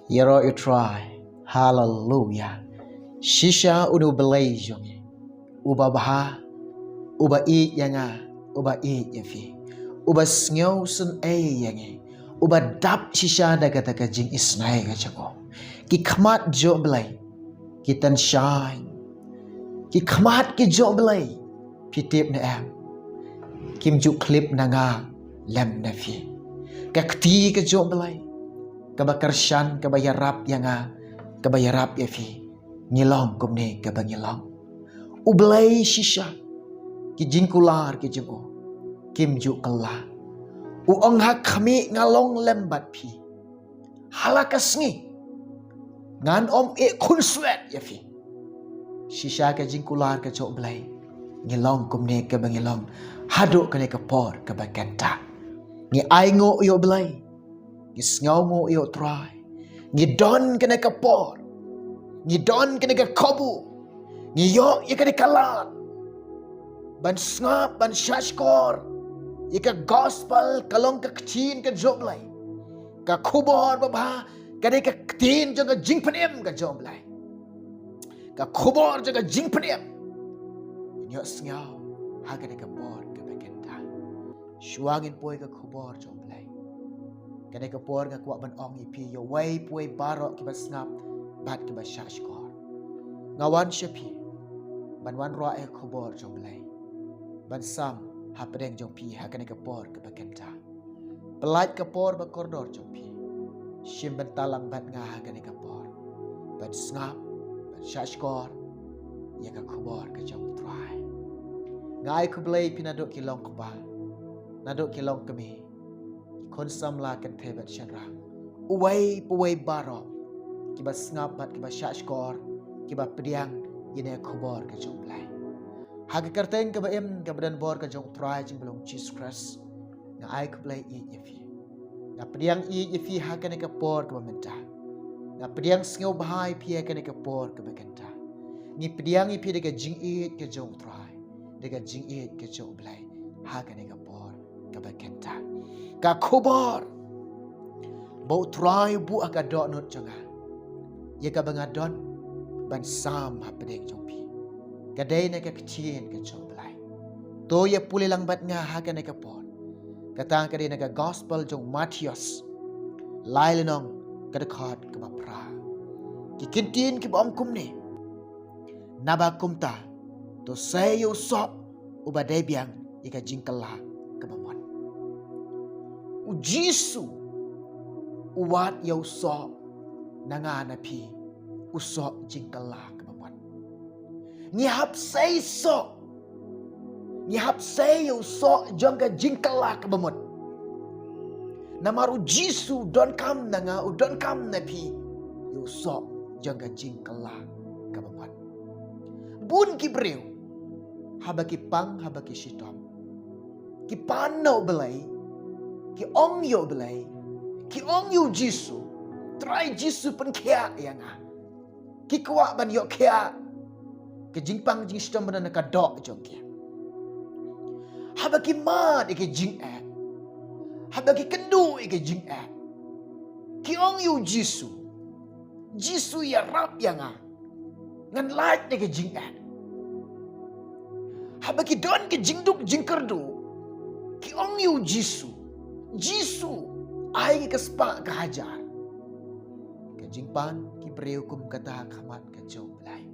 Yero try. Hallelujah. Shisha unu belay jonge. Uba baha. Uba i yanga. Uba i yafi. Uba snyo sun yange. Uba dap shisha daga daga jing isnai gajago. Ki khamat jo belay. Ki tan shine. Ki khamat ki jo belay. Pitip na am. Kim juk klip nanga lem nafi. Kakti ke jo belay. Kabakarsan kabayarap yanga kabayarap yafi ngilong kumne kabangilong ublay shisha ki jingkular ki jebo kim ju kala uong hak kami ngalong lembat pi halakas ngi ngan om e kun swet yafi shisha ka jingkular ka jo blay ngilong kumne kabangilong hado kane kapor kabaganta ni aingo yo blay Gisngaw mo iyo try. Ngidon ka na kapor. Ngidon ka na kakobu. Ngiyo iya ka na kalat. Ban snap, ban shashkor. Ika gospel kalong ka kachin ka joblay. Ka kubor baba. Ka na kaktin dyan ka jingpanim ka joblay. Ka kubor dyan ka jingpanim. Ngiyo sngaw. Haga na kapor ka baganda. Shuangin po ka kubor joblay. Kaya kapor nga kuwa ban ong ipi yo way puay barok kiba snap bat kiba shashkor ngawan siya pi ban roa e kubor jomlay ban sam hapadeng jong pi ha kaya kapor kiba kenta pelat kapor ba koridor jong pi shim ban talang bat nga ha kaya kapor ban snap ban shashkor ya ka kubor ka jong try ngai kublay pinadok kilong kuba nadok kilong kami kon samla kan tebat syanrang uway puway baro kiba snap bat kiba shashkor kiba pediang yene khobor ka jomlay haga karteng kiba em kabadan bor ka jong try jing belong Jesus Christ nga ai kublay i yafi nga pediang i yafi haga ne ka por ka menta nga pediang sngew bahai pi ka ne ka por ka baganta ni pediang i pi de ka jing i ka jong try de ka jing i ka jomlay haga ne ka por ka baganta ka kubor bau try bu aga dot not janga ye ka bangadon ban sam hapedeng jompi kadai na ka kchin ka choblay to ye puli lang bat nga ha ka na ka pon katang kadai na ka gospel jong Matthias lailenong kadakhat ka mapra kikintin ki bom kumne naba kumta to sayo so ubadai biang ika jingkala ka mamon Ujisu uwat yaw so nanganapi uso jingkala kamamat. Ngihap say so ngihap say yaw so jangka jingkala kamamat. Namaru Jisu don kam nanga udon kam napi yaw so jangka jingkala kamamat. Bun kibreu habaki pang habaki shitom kipano belay ki ong yo belay ki ong yo Jisu try Jisu pen kia yang ki kwa ban yo kia ke jingpang jing stom ban ka dok jong kia haba ki ma de ke jing haba ki kendu ke jing ki ong yo Jisu Jisu ya rap yang ngan light de ke jing haba ki don ke jingduk jingkerdu ki ong yo Jisu ay kaspa kahajar. Kajingpan kibreu kum kata kamat kajoblay.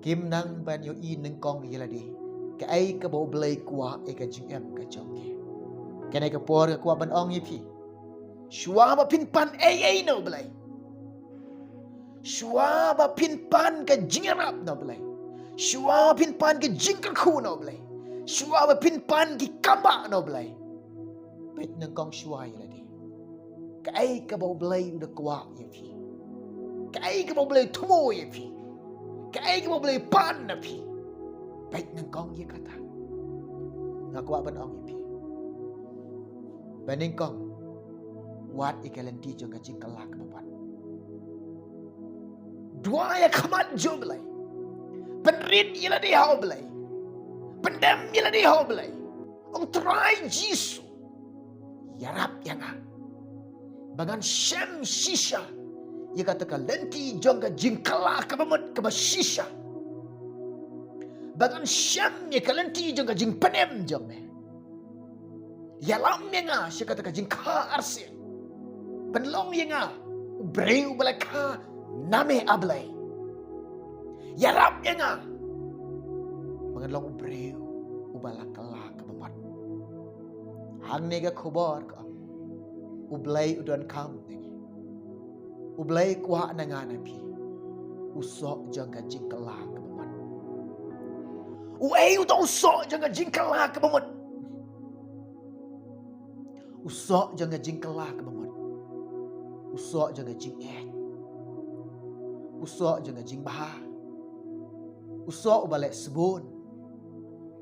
Kim nang ban yo i neng kong yeladi. Ka ay ka boblay kwa ay kajing em kajongke. Kanay ka por ka kwa ban ong yipi. Shua ba pinpan ay no blay. Shua ba pinpan ka jingarap no blay. Shua pinpan ka jingkaku no blay. Shua ba pinpan ki kamba no blay. Bait ng kong shuay ladi. Kaay ka boblay udah kwa yapi. Kaay ka boblay tumo yapi. Kaay ka boblay pan napi. Bait ng kong yakata. Ngakwa ban ong yapi. Baning kong wat ikalanti jong kajing kalak mapat. Dua ya kamat jo belai. Penrit ila di hau belai. Pendam ila di hau belai. Ong try Jisu. Yarap yang Bangan syam shisha. Ia katakan lenti jangka jingkala kabamut kaba shisha. Bangan syam ia kalenti jangka jing penem jangme. Ya lam yang saya katakan jingka arsi. Penlong yang breu balaka name ablay. Ya rap yang mengelong breu ubalakala kabamut. Hang nega kubar ka. Ublay udan kam nengi. Ublay kuha nangan api. Usok jangka jingkala kabamut. Uay utang usok jangka jingkala kabamut. Usok jangka jingkala kabamut. Usok jangka jing Usok jangka jing baha. Usok ubalek sebun.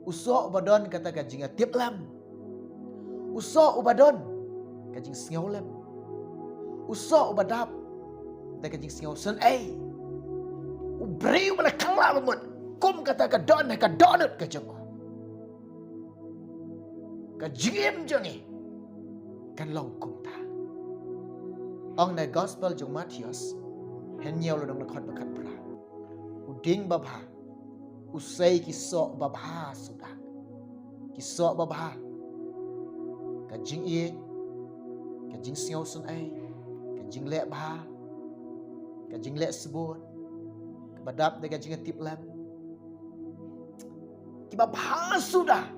Usok ubadon kata kajing atip lam. Usok ubadon kajing singaw lam. Usok ubadap kata kajing singaw sen Ubri ubalek kala bamut. Kum kata kadon ka donut kajing ko. Kajim jangi kan long kum ta. Ong na gospel jong Matius henyaw lo dong nakot bakat pra. Uding babha. Usai kisok babha sudah. Kisok babha. Kajing kajing singaw sun kajing lek babha. Kajing lek sebut. Kebadap de kajing tip lam. Ki babha sudah.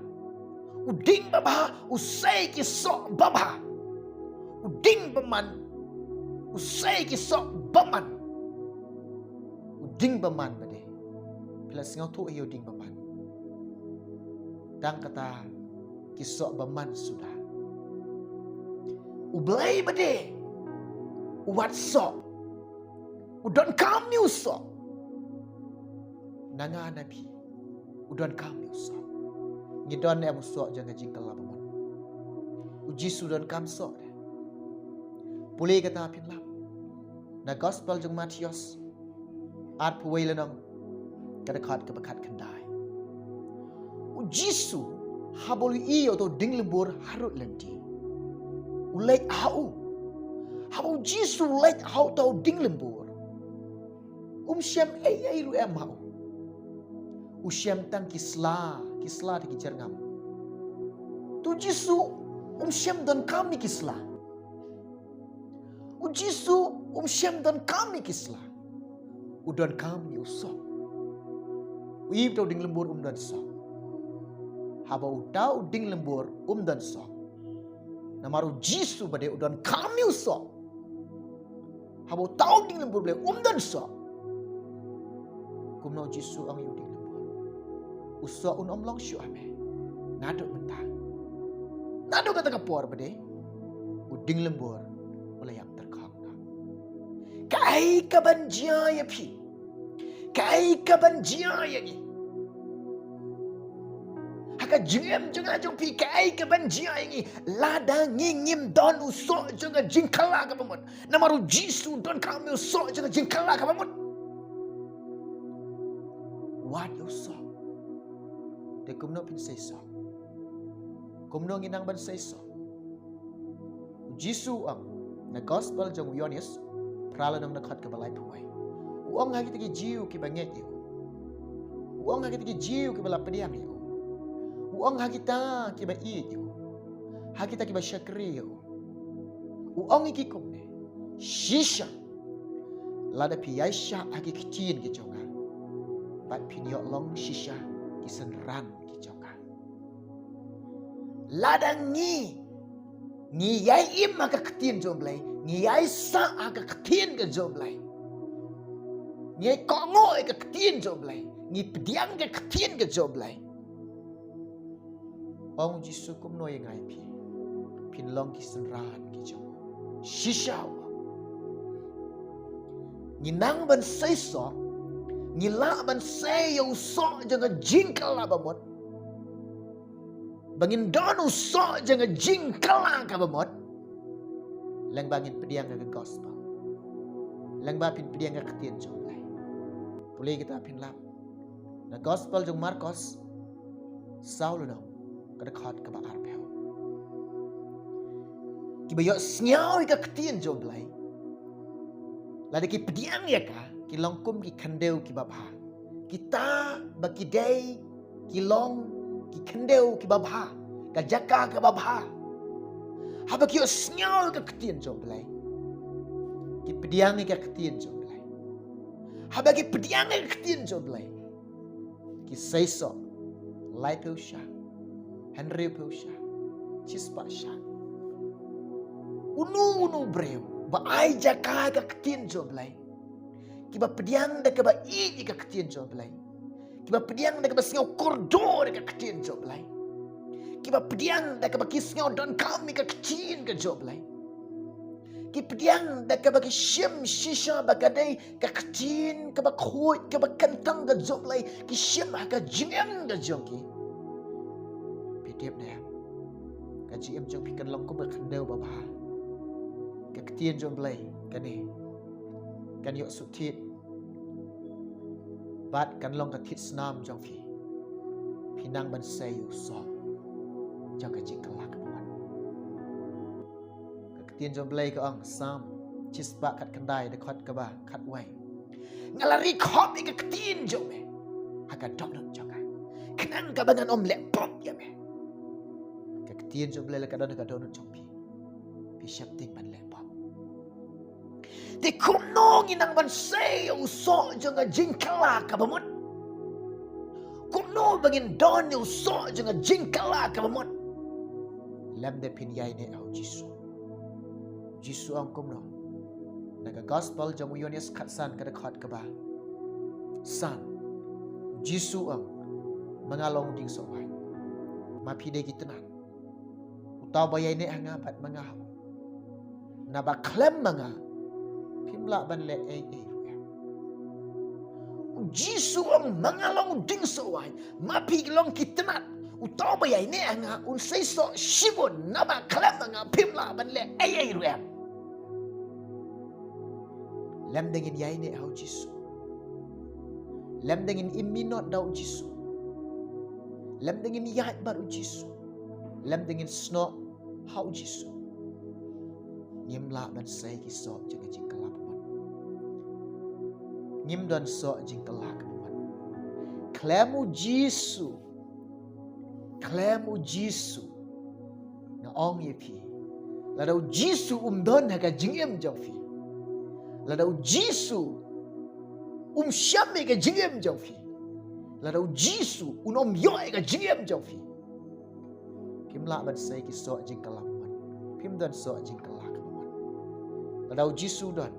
Uding babha usai kisok babha. Uding beman. Usai kisok beman. Uding beman bade. Bila singaw tu iyo ding beman. Dan kata kisok beman sudah. Ublay bade. Uwat sok. Udan kami usok. Nanga nabi. Udan kami usok. Ngidon ya usok jangan jingkal lah beman. Uji sudan kam sok. Pulih kata apin lam. Na gospel jeng Matius. Art puway lenang. Kadakat kebakat kendai. Ujisu habolu iyo to ding lembur harut lenti. Ulek hau. Hau jisu ulek hau to ding lembur. Syam ru hau. Syam tang kisla di jerngam. Tu jisu syam dan kami kisla. Ujisu syam dan kami kisla. Udan kami usok. Uib tau ding lembur dan sok. Haba utau ding lembur dan sok. Namaru jisu bade udan kami usok. Haba utau ding lembur bade dan sok. Kumno jisu ang yu ding lembur. Usok long syu ame. Nado mentah. Nado kata kapor bade. Uding lembur melayap terkang. Kai kabanjia ya pi. Kai kabanjia ni. Haka jengem jangan jong pi kai kabanjia ni. Lada ngingim don usok jangan jingkala ka pamut. Namaru jisu don kami usok jangan jingkala ka pamut. What usok? De kumno pin seiso. Kumno nginang ban seiso. Jisu ang na gospel jong Yohanes prala nang nakat ka balay puway. Uang hagi tigi jiu ki banget yo. Uang hagi tigi jiu ki bala pediang yo. Uang hagi ta ki ba i yo. Hagi ta ki ba syakri yo. Uang iki kumne. Shisha. Lada pi yaisha hagi kitin ki jonga. Bat pinyo long shisha ki senran ki jonga. Lada ngi yai im aga kitin jomblay. Ngi yai sa aga kitin ke jomblay. Ngi kongo ke ketien joblay. Ngi pediang ke ketien ke joblay. Ong jisu kum no yang ip. Pin long ki senran ki jom. Shishaw. Ngi nang ban say so. Ngi la ban say yo so jangan jingkal la bamot. Bangin don so jangan jingkal la ka bamot. Lang bangin pediang ke gospel. Lang ba pin pediang ke ketien jom. Boleh kita pin lap. Na gospel jong Marcos Saulo no kada khat ka ba arpeo. Ki ki bayok snyau ka ketien jo blai lada ki pediang ya ka ki longkum ki kandeu ki babha kita baki dei ki long ki kandeu ki babha ka jaka ka babha haba ki snyau ka ketien jo blai ki pediang ka ketien jo blai haba ki pediang ka ketien jo blai ki saiso lai pusha Henry pusha chispa sha unu breu ba ai jaka ka ketien jo blai ki ba pediang da ka ba i ka ketien jo blai ki ba pediang da ka ba singau koridor ka ketien jo blai ki ba pediang da ka ba ki singau don kam ka ketien ka jo blai ki pediang da ka ba ki shim shisha ba ka dai ka ketien ka ba khoi ka ba kantang ka jo blai ki shim ka jingem ka jo ki pediap da ka ji em jong pi kan long ko ba khandeu ba ba ka ketien jo blai ka ni kan yok sutit bat kan long ka thit snam jong phi pinang ban sai yu so jong ka ji kalak wan ka ketien jong blai ka ong sam chispa khat kandai de khat ka ba khat wai ngalari khop ka ketien jong me aga dok dok jong ka knan ka bangan om le pop ya me ka ketien jong blai la ka don ka don jong phi pi shap ting ban le pop Di kumnong inang bansay uso dyan nga jingkala ka bamot. Kumno bangin don ni uso dyan nga jingkala ka bamot. Lam de pinyay ni au Jisu. Jisu ang kumno. Naga gospel dyan mo yun yes katsan kadakot ka ba. San. Jisu ang mga long ding saway. Mapide gitanan. Utaw bayay ni ang apat mga hao. Nabaklem mga Pimla ban le ay. Jisu ang mga long ding saway, mapigilong kitanat. Utaw ba yay ni nga unsay so shibon na ba kalam nga pimla ban le ay ruya. Lamdengin yay ni au Jisu. Lamdengin iminot daw Jisu. Lamdengin yat baru Jisu. Lamdengin sno hau Jisu. Nyimla ban say kisok jaga jingkalak man. Nyim don sok jingkalak man. Klemu Jisu. Klemu Jisu. Na ong yepi. Ladau Jisu don haga jingem jaufi. Ladau Jisu syame ga jingem jaufi. Ladau Jisu unom yoy ga jingem jaufi. Kimla ban say kisok jingkalak man. Pim don sok jingkalak. Ladau Jisu don.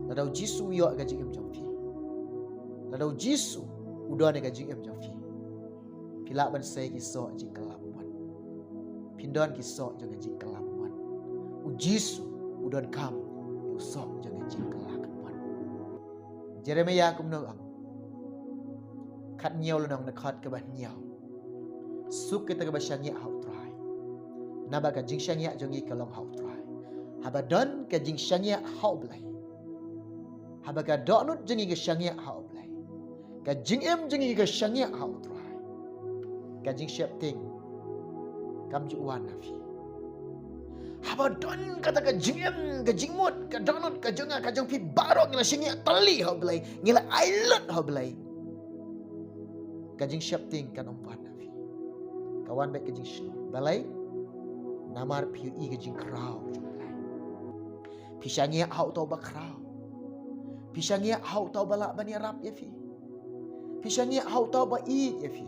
Ladau Jisu yo ga jingem jongfi. Ladau Jisu udon ga jingem jongfi. Pila ban sai ki so jing kelabuan. Pindon ki so jaga jing kelabuan. U Jisu udon kam yu so jaga jing kelabuan. Jeremia kumno ang. Kat nyaw lonong na kat ka ba nyaw. Suk kita ka ba syangya hau try. Naba ka jing syangya jongi kalong hau try. Haba don ka jing syangya hau blai. Haba ka donut jengi ka syangya hau blai. Ka jing em jengi ka syangya hau try. Ka jing syap ting. Kam ju wan nafi. Haba don kata ka jing em ka jing mut ka donut ka jonga ka jong pi barok ngila syangya tali hau blai. Ngila island hau blai. Ka jing syap ting kan umpan nafi. Kawan baik ka jing sylo. Balai namar piu i ka jing krau jong blai. Pisangnya hau tau bakrau. Pisangnya hau tau balak bani rap ya fi. Pisangnya hau tau ba i ya fi.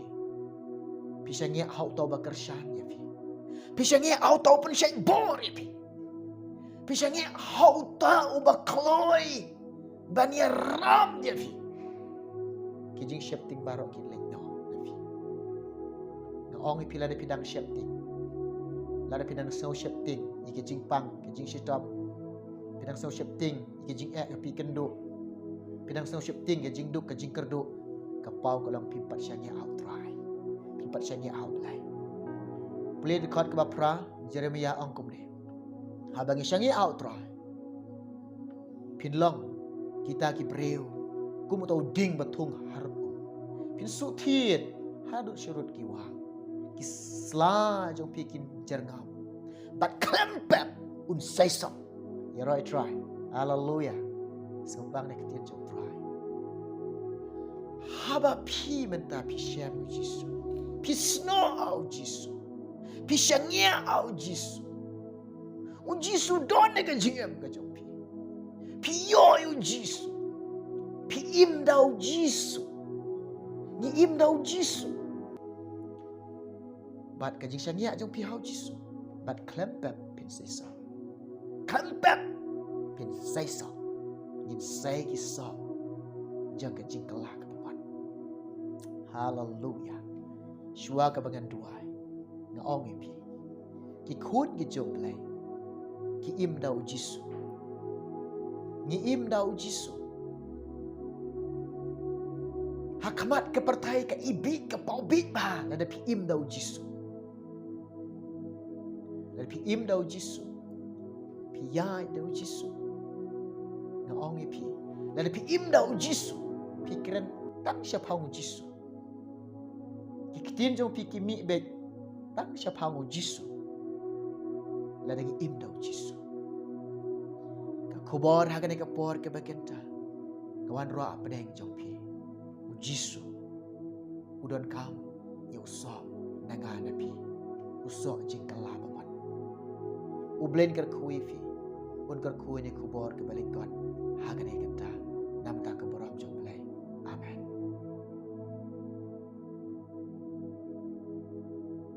Pisangnya hau tau bakershan ya fi. Pisangnya hau tau pensyai bor ya fi. Pisangnya hau tau bakloi bani rap ya fi. Kijing syapting barok kin lek no ya fi. Naong ipila de pidang syapting. Lada pidang sau syapting ikijing pang kijing syitop. Pidang sau syapting ikijing pi kendo. Pidang sau syapting ikijing duk kijing kerdo. Kapau kalang pimpat syangnya out try. Pimpat syangnya out lai. Boleh dekat ke bapra Jeremia angkum ni. Habangi syangnya out try. Pinlong kita ki breu. Kumu tau ding batung harap. Pin sutit hadut syurut kiwa. Kisla jong pikin jerngam. but klempep un say so. Ya roi try. Hallelujah. Sembang nak ketian jom try. Haba pi menta pi syam Jisu. Pi snow au Jisu. Pi syangya au Jisu. Un Jisu don nak jingam ka jom pi. Pi yo un Jisu. Pi im dau Jisu. Ni im dau Jisu. Bat ka jing syangya jom pi hau Jisu. Bat klempep pin say so. Klempep pin say so. Yin say ki so. Jang ka jing kelah ka papan. Hallelujah. Shua ka bangan duai. Nga ong pi. Ki khut ki jom play. Ki im dau Jisu. Ni im dau Jisu. Hakamat ke pertai ke ibi ke paubik ba lada pi im dau Jisu. Lada pi im dau Jisu. Pi yai dau Jisu. Nga ong pi. Lada pi im dau Jisu. Pi keren tak syapang Jisu. Ki kitin jong pi kimi bek tak syapang Jisu. Lada ngi im dau Jisu. Ka kubor hagane ka por ke bakenta. Kawan roa pedeng jong pi. Jisu udon kam ya usah nangana pi usah jingkala papan ublen kar khui fi un kar khui ne kubor ke balik kon hagane kata nam ta ke boram jong